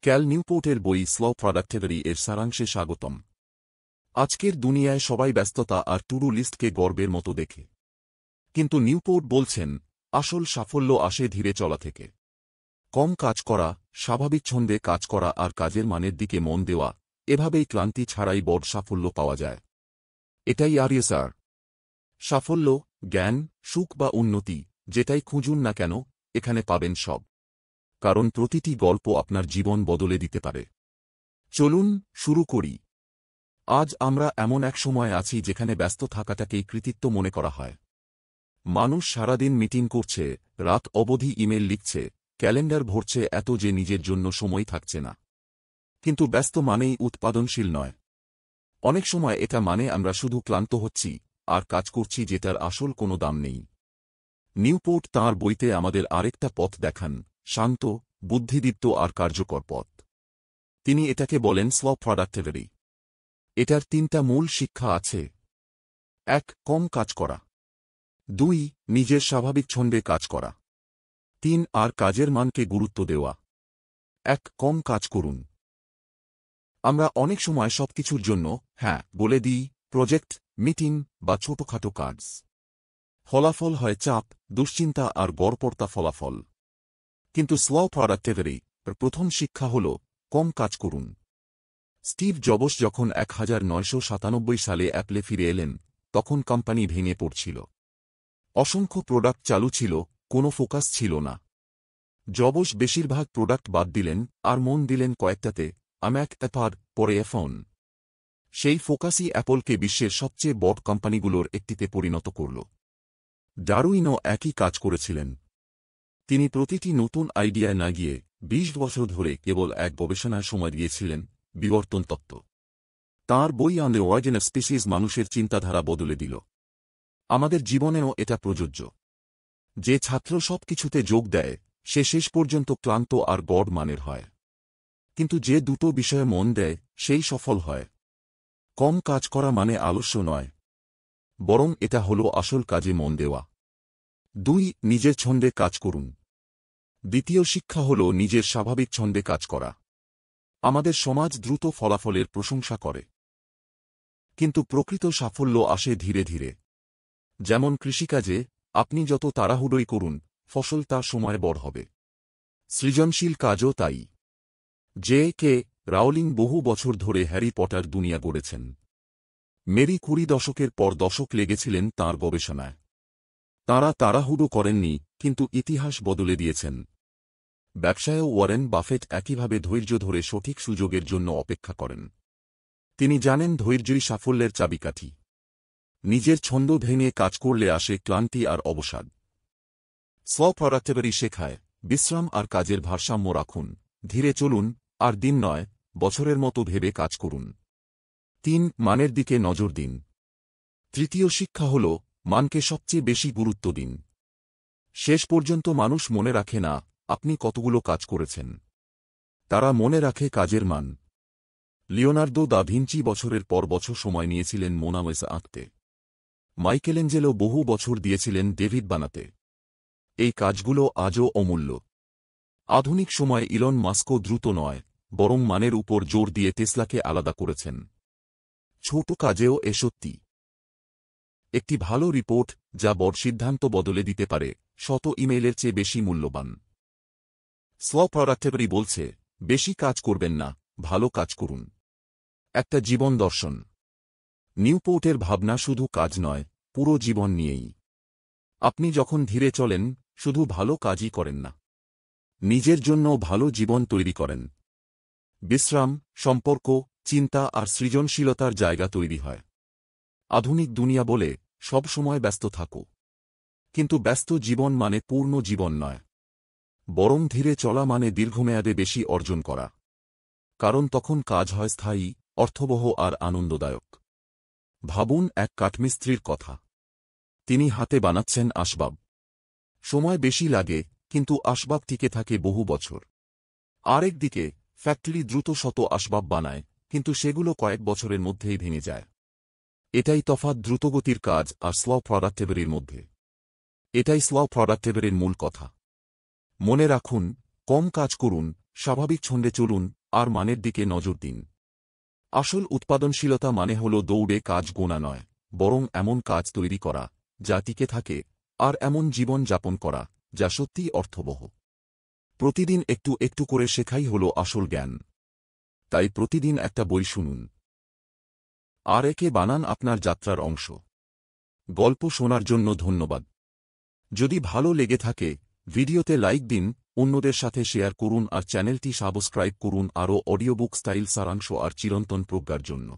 ক্যাল নিউপোর্টের বই slow productivity এর সারাংশে স্বাগতম। আজকের দুনিয়ায় সবাই ব্যস্ততা আর টু ডু লিস্টকে গর্বের মতো দেখে, কিন্তু নিউপোর্ট বলছেন আসল সাফল্য আসে ধীরে চলা থেকে। কম কাজ করা, স্বাভাবিক ছন্দে কাজ করা আর কাজের মানের দিকে মন দেওয়া, এভাবেই ক্লান্তি ছাড়াই বড় সাফল্য পাওয়া যায়। এটাই আরএসআর। সাফল্য, জ্ঞান, সুখ বা উন্নতি, যেটাই খুঁজুন না কেন, এখানে পাবেন সব। কারণ প্রতিটি গল্প আপনার জীবন বদলে দিতে পারে। চলুন শুরু করি। আজ আমরা এমন এক সময় আছি যেখানে ব্যস্ত থাকাটাকেই কৃতিত্ব মনে করা হয়। মানুষ সারাদিন মিটিং করছে, রাত অবধি ইমেল লিখছে, ক্যালেন্ডার ভরছে এত যে নিজের জন্য সময় থাকছে না। কিন্তু ব্যস্ত মানেই উৎপাদনশীল নয়। অনেক সময় এটা মানে আমরা শুধু ক্লান্ত হচ্ছি আর কাজ করছি যেটার আসল কোনো দাম নেই। নিউপোর্ট তাঁর বইতে আমাদের আরেকটা পথ দেখান, শান্ত, বুদ্ধিদীপ্ত আর কার্যকর পথ। তিনি এটাকে বলেন স্লো প্রোডাক্টিভিটি। এটার তিনটা মূল শিক্ষা আছে। ১. কম কাজ করা। ২. নিজের স্বাভাবিক ছন্দে কাজ করা। ৩. আর কাজের মানকে গুরুত্ব দেওয়া। ১. কম কাজ করুন। আমরা অনেক সময় সবকিছুর জন্য হ্যাঁ বলে দিই, প্রজেক্ট, মিটিং বা ছোটখাটো কাজ। ফলাফল হয় চাপ, দুশ্চিন্তা আর গড়পড়তা ফলাফল। কিন্তু স্লো প্রোডাক্টিভিটি প্রথম শিক্ষা হল কম কাজ করুন। স্টিভ জবস যখন 1997 সালে অ্যাপলে ফিরে এলেন, তখন কোম্পানি ভেঙে পড়ছিল। অসংখ্য প্রোডাক্ট চালু ছিল, কোনো ফোকাস ছিল না। জবস বেশিরভাগ প্রোডাক্ট বাদ দিলেন আর মন দিলেন কয়েকটাতে, ম্যাক, অ্যাপার, পরে আইফোন। সেই ফোকাসই অ্যাপলকে বিশ্বের সবচেয়ে বড় কোম্পানিগুলোর একটিতে পরিণত করল। ডারউইনও একই কাজ করেছিলেন। তিনি প্রতিটি নতুন আইডিয়ায় না গিয়ে ২০ বছর ধরে কেবল এক গবেষণায় সময় দিয়েছিলেন, বিবর্তন তত্ত্ব। তাঁর বই on the origin of species মানুষের চিন্তাধারা বদলে দিল। আমাদের জীবনেও এটা প্রযোজ্য। যে ছাত্র সবকিছুতে যোগ দেয়, সে শেষ পর্যন্ত ক্লান্ত আর গড় মানের হয়। কিন্তু যে দুটো বিষয়ে মন দেয়, সেই সফল হয়। কম কাজ করা মানে আলস্য নয়, বরং এটা হল আসল কাজে মন দেওয়া। ২. নিজের ছন্দে কাজ করুন। দ্বিতীয় শিক্ষা হল নিজের স্বাভাবিক ছন্দে কাজ করা। আমাদের সমাজ দ্রুত ফলাফলের প্রশংসা করে, কিন্তু প্রকৃত সাফল্য আসে ধীরে ধীরে। যেমন কৃষিকাজে, আপনি যত তাড়াহুড়োই করুন, ফসল তার সময় বড় হবে। সৃজনশীল কাজও তাই। কে রাউলিং বহু বছর ধরে হ্যারি পটার দুনিয়া গড়েছেন। মেরি কুরি দশকের পর দশক লেগেছিলেন তাঁর গবেষণায়। তাঁরা তাড়াহুড়ো করেননি, কিন্তু ইতিহাস বদলে দিয়েছেন। ব্যবসায়েও ওয়ারেন বাফেট একইভাবে ধৈর্য ধরে সঠিক সুযোগের জন্য অপেক্ষা করেন। তিনি জানেন ধৈর্যই সাফল্যের চাবিকাঠি। নিজের ছন্দ ভেঙে কাজ করলে আসে ক্লান্তি আর অবসাদ। স্লো প্রোডাক্টিভিটি শেখায় বিশ্রাম আর কাজের ভারসাম্য রাখুন, ধীরে চলুন, আর দিন নয়, বছরের মতো ভেবে কাজ করুন। ৩. মানের দিকে নজর দিন। তৃতীয় শিক্ষা হল মানকে সবচেয়ে বেশি গুরুত্ব দিন। শেষ পর্যন্ত মানুষ মনে রাখে না আপনি কতগুলো কাজ করেছেন, তারা মনে রাখে কাজের মান। লিওনার্দো দা ভিঞ্চি বছরের পর বছর সময় নিয়েছিলেন মোনালিসা আঁকতে। মাইকেলেঞ্জেলো বহু বছর দিয়েছিলেন ডেভিড বানাতে। এই কাজগুলো আজও অমূল্য। আধুনিক সময়ে ইলন মাস্কও দ্রুত নয়, বরং মানের উপর জোর দিয়ে টেসলাকে আলাদা করেছেন। ছোট কাজেও এ সত্যি। একটি ভালো রিপোর্ট, যা বড় সিদ্ধান্ত বদলে দিতে পারে, শত ইমেইলের চেয়ে বেশি মূল্যবান। স্লো প্রোডাক্টিভিটি বলছে বেশি কাজ করবেন না, ভালো কাজ করুন। একটা জীবন দর্শন। নিউপোর্টের ভাবনা শুধু কাজ নয়, পুরো জীবন নিয়েই। আপনি যখন ধীরে চলেন, শুধু ভালো কাজই করেন না, নিজের জন্য ভালো জীবন তৈরি করেন। বিশ্রাম, সম্পর্ক, চিন্তা আর সৃজনশীলতার জায়গা তৈরি হয়। আধুনিক দুনিয়া বলে সব সময় ব্যস্ত থাকো, কিন্তু ব্যস্ত জীবন মানে পূর্ণ জীবন নয়, বরং ধীরে চলা মানে দীর্ঘমেয়াদে বেশি অর্জন করা। কারণ তখন কাজ হয় স্থায়ী, অর্থবহ আর আনন্দদায়ক। ভাবুন এক কাঠমিস্ত্রির কথা। তিনি হাতে বানাচ্ছেন আসবাব। সময় বেশি লাগে, কিন্তু আসবাব টিকে থাকে বহু বছর। আরেকদিকে ফ্যাক্টরি দ্রুত শত আসবাব বানায়, কিন্তু সেগুলো কয়েক বছরের মধ্যেই ভেঙে যায়। এটাই তফাৎ দ্রুতগতির কাজ আর স্লো প্রোডাক্টিভিটির মধ্যে। এটাই স্লো প্রোডাক্টিভিটির মূল কথা। মনে রাখুন, কম কাজ করুন, স্বাভাবিক ছন্দে চলুন আর মানের দিকে নজর দিন। আসল উৎপাদনশীলতা মানে হল দৌড়ে কাজ গোনা নয়, বরং এমন কাজ তৈরি করা যা টিকে থাকে, আর এমন জীবন যাপন করা যা সত্যিই অর্থবহ। প্রতিদিন একটু একটু করে শেখাই হল আসল জ্ঞান। তাই প্রতিদিন একটা বই শুনুন আর একে বানান আপনার যাত্রার অংশ। গল্প শোনার জন্য ধন্যবাদ। যদি ভালো লেগে থাকে ভিডিওতে লাইক দিন, অন্যদের সাথে শেয়ার করুন আর চ্যানেলটি সাবস্ক্রাইব করুন আরও অডিওবুক স্টাইল সারাংশ আর চিরন্তন প্রজ্ঞার জন্য।